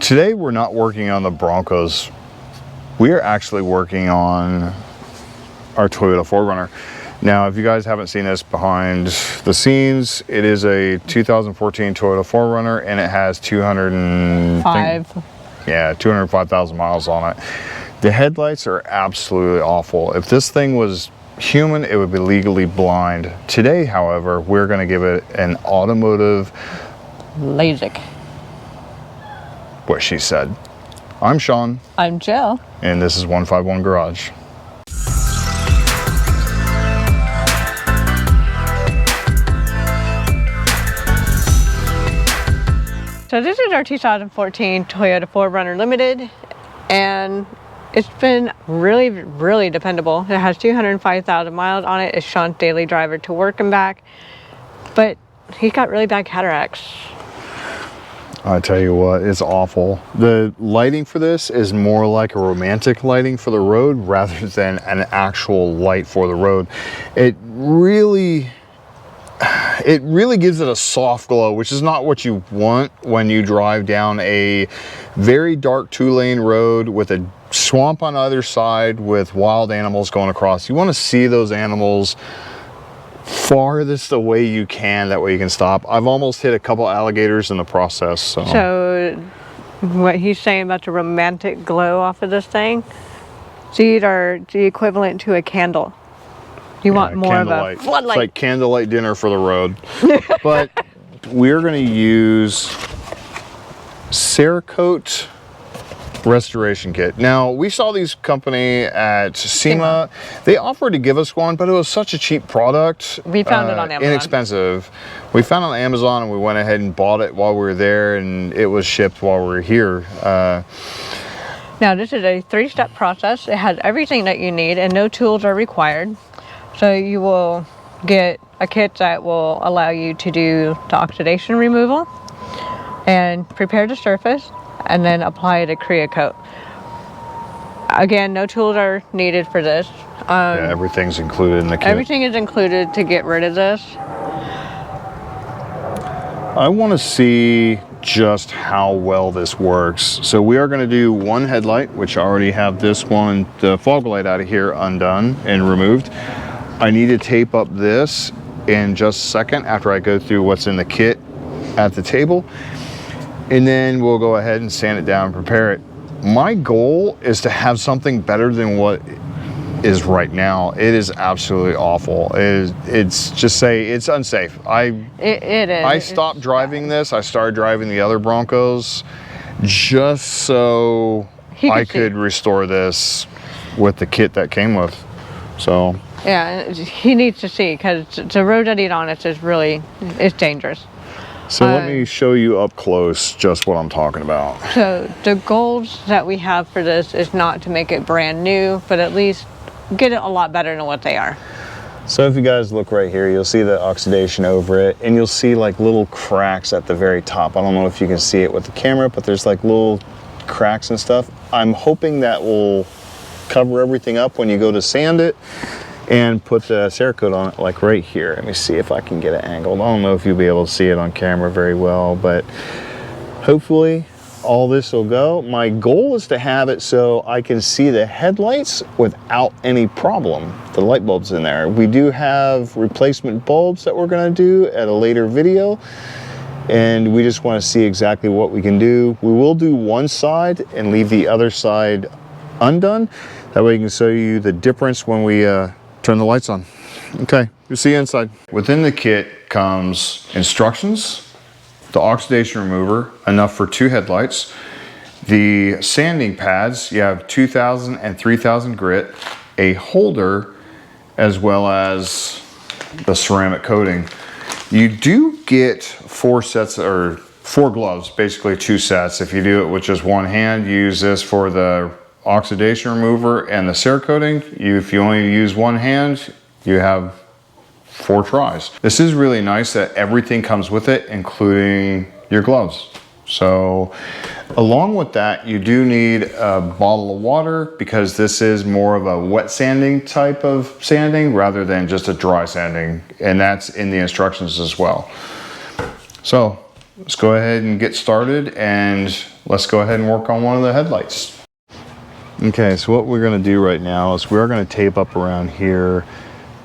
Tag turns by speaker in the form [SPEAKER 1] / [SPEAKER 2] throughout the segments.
[SPEAKER 1] Today we're not working on the Broncos. We are actually working on our Toyota 4Runner. Now, if you guys haven't seen this behind the scenes, it is a 2014 Toyota 4Runner and it has 205,000 miles on it. The headlights are absolutely awful. If this thing was human, it would be legally blind. Today, however, we're going to give it an automotive
[SPEAKER 2] LASIK.
[SPEAKER 1] What she said. I'm Shawn.
[SPEAKER 2] I'm Jill.
[SPEAKER 1] And this is 151 Garage.
[SPEAKER 2] So this is our 2014 Toyota 4Runner Limited, and it's been really dependable. It has 205,000 miles on it. It's Shawn's daily driver to work and back, but he got really bad cataracts.
[SPEAKER 1] I tell you what, it's awful. The lighting for this is more like a romantic lighting for the road rather than an actual light for the road. It really gives it a soft glow, which is not what you want when you drive down a very dark 2-lane road with a swamp on either side with wild animals going across. You want to see those animals farthest away you can, that way you can stop. I've almost hit a couple alligators in the process. So
[SPEAKER 2] what he's saying about the romantic glow off of this thing, these are the equivalent to a candle. You want more of a floodlight.
[SPEAKER 1] It's like candlelight dinner for the road. But we're going to use Cerakote restoration kit. Now, we saw these company at SEMA. They offered to give us one, but it was such a cheap product.
[SPEAKER 2] We found it on Amazon.
[SPEAKER 1] Inexpensive. We found it on Amazon and we went ahead and bought it while we were there, and it was shipped while we were here.
[SPEAKER 2] Now, this is a 3-step process. It has everything that you need and no tools are required. So you will get a kit that will allow you to do the oxidation removal and prepare the surface, and then apply the Cerakote. Again, no tools are needed for this.
[SPEAKER 1] Yeah, everything's included in the kit.
[SPEAKER 2] Everything is included to get rid of this.
[SPEAKER 1] I want to see just how well this works. So we are going to do one headlight, which I already have this one, the fog light out of here undone and removed. I need to tape up this in just a second after I go through what's in the kit at the table. And then we'll go ahead and sand it down and prepare it. My goal is to have something better than what is right now. It is absolutely awful. It's just say it's unsafe.
[SPEAKER 2] It is.
[SPEAKER 1] I stopped driving this. I started driving the other Broncos just so I could restore this with the kit that came with. So
[SPEAKER 2] yeah, he needs to see, because the road that he's on is it's dangerous.
[SPEAKER 1] So let me show you up close just what I'm talking about.
[SPEAKER 2] So the goals that we have for this is not to make it brand new, but at least get it a lot better than what they are.
[SPEAKER 1] So if you guys look right here, you'll see the oxidation over it, and you'll see like little cracks at the very top. I don't know if you can see it with the camera, but there's like little cracks and stuff. I'm hoping that will cover everything up when you go to sand it and put the Cerakote on it, like right here. Let me see if I can get it angled. I don't know if you'll be able to see it on camera very well, but hopefully all this will go. My goal is to have it so I can see the headlights without any problem. The light bulbs in there. We do have replacement bulbs that we're gonna do at a later video, and we just wanna see exactly what we can do. We will do one side and leave the other side undone. That way we can show you the difference when we turn the lights on. Okay, you'll see inside. Within the kit comes instructions, the oxidation remover, enough for 2 headlights, the sanding pads, you have 2000 and 3000 grit, a holder, as well as the ceramic coating. You do get 4 sets, or 4 gloves, basically 2 sets. If you do it with just one hand, you use this for the oxidation remover and the Cerakoting. If you only use one hand, you have 4 tries. This is really nice that everything comes with it, including your gloves. So along with that, you do need a bottle of water, because this is more of a wet sanding type of sanding rather than just a dry sanding, and that's in the instructions as well. So let's go ahead and get started, and let's go ahead and work on one of the headlights. Okay, so what we're going to do right now is we're going to tape up around here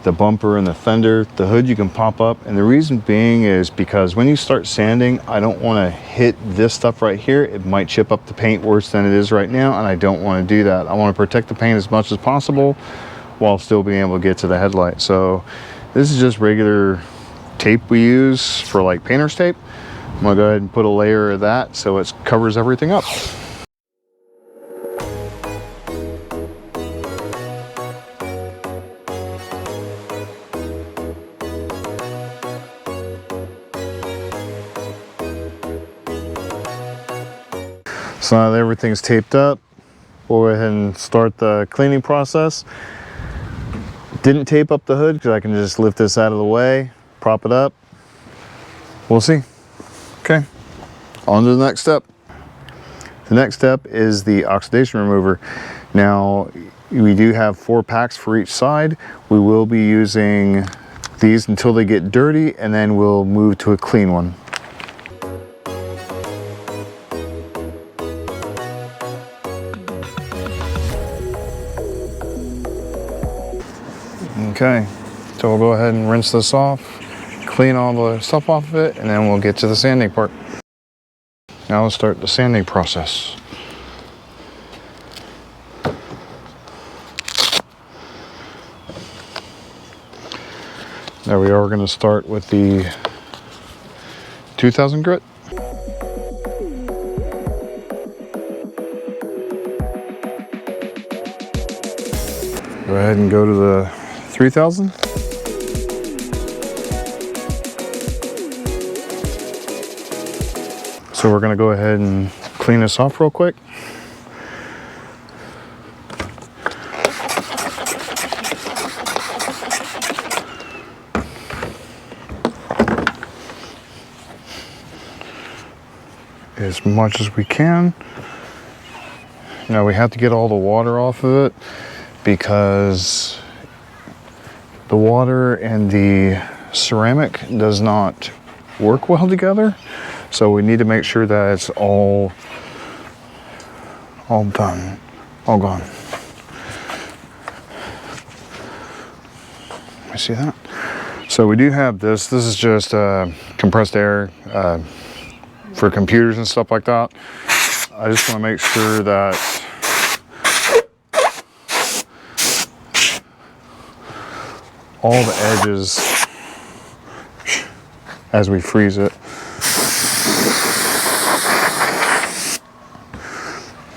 [SPEAKER 1] the bumper and the fender. The hood you can pop up, and the reason being is because when you start sanding, I don't want to hit this stuff right here. It might chip up the paint worse than it is right now, and I don't want to do that. I want to protect the paint as much as possible while still being able to get to the headlight. So this is just regular tape we use for like painter's tape. I'm gonna go ahead and put a layer of that so it covers everything up. So now that everything's taped up, we'll go ahead and start the cleaning process. Didn't tape up the hood because I can just lift this out of the way, prop it up. We'll see. Okay, on to the next step. The next step is the oxidation remover. Now, we do have 4 packs for each side. We will be using these until they get dirty, and then we'll move to a clean one. Okay, so we'll go ahead and rinse this off, clean all the stuff off of it, and then we'll get to the sanding part. Now let's start the sanding process. Now we are going to start with the 2000 grit. Go ahead and go to the 3000. So we're going to go ahead and clean this off real quick. As much as we can. Now we have to get all the water off of it because the water and the ceramic does not work well together. So we need to make sure that it's all done, all gone. I see that. So we do have this. This is just compressed air for computers and stuff like that. I just want to make sure that all the edges as we freeze it.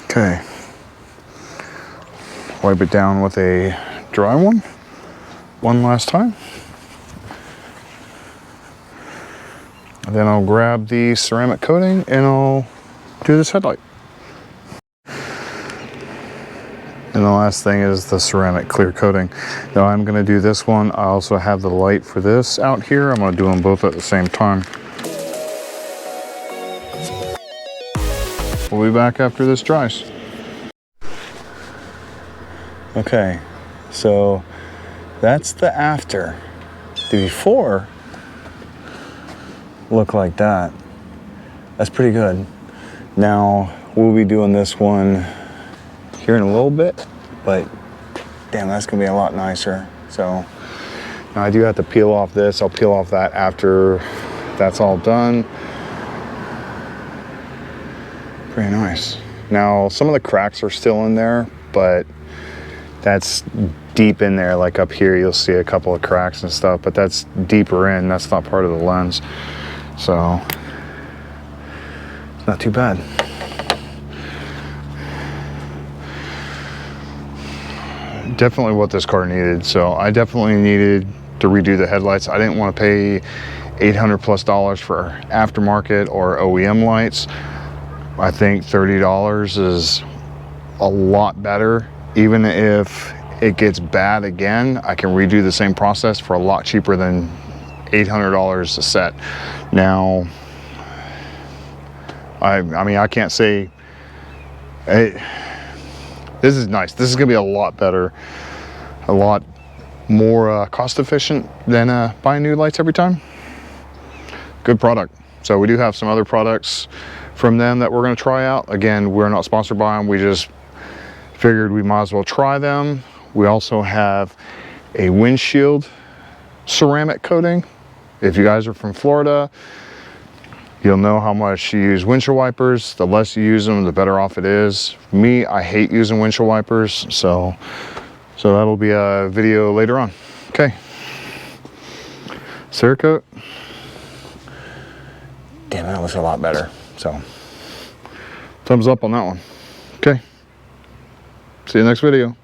[SPEAKER 1] Okay. Wipe it down with a dry one last time. And then I'll grab the ceramic coating and I'll do this headlight. And the last thing is the ceramic clear coating. Now I'm going to do this one. I also have the light for this out here. I'm going to do them both at the same time. We'll be back after this dries. Okay, so that's the after. The before look like that. That's pretty good. Now we'll be doing this one here in a little bit, but damn, that's gonna be a lot nicer. So now I do have to peel off this. I'll peel off that after that's all done. Pretty nice. Now some of the cracks are still in there, but that's deep in there. Like up here you'll see a couple of cracks and stuff, but that's deeper in. That's not part of the lens, so not too bad. Definitely what this car needed. So I definitely needed to redo the headlights. I didn't want to pay $800+ for aftermarket or OEM lights. I think $30 is a lot better. Even if it gets bad again, I can redo the same process for a lot cheaper than $800 a set. Now, I mean, I can't say this is nice. This is gonna be a lot better, a lot more cost efficient than buying new lights every time. Good product. So we do have some other products from them that we're going to try out. Again, we're not sponsored by them. We just figured we might as well try them. We also have a windshield ceramic coating. If you guys are from Florida, you'll know how much you use windshield wipers. The less you use them, the better off it is. Me, I hate using windshield wipers, so that'll be a video later on. Okay. Cerakote. Damn, that looks a lot better. So, thumbs up on that one. Okay. See you next video.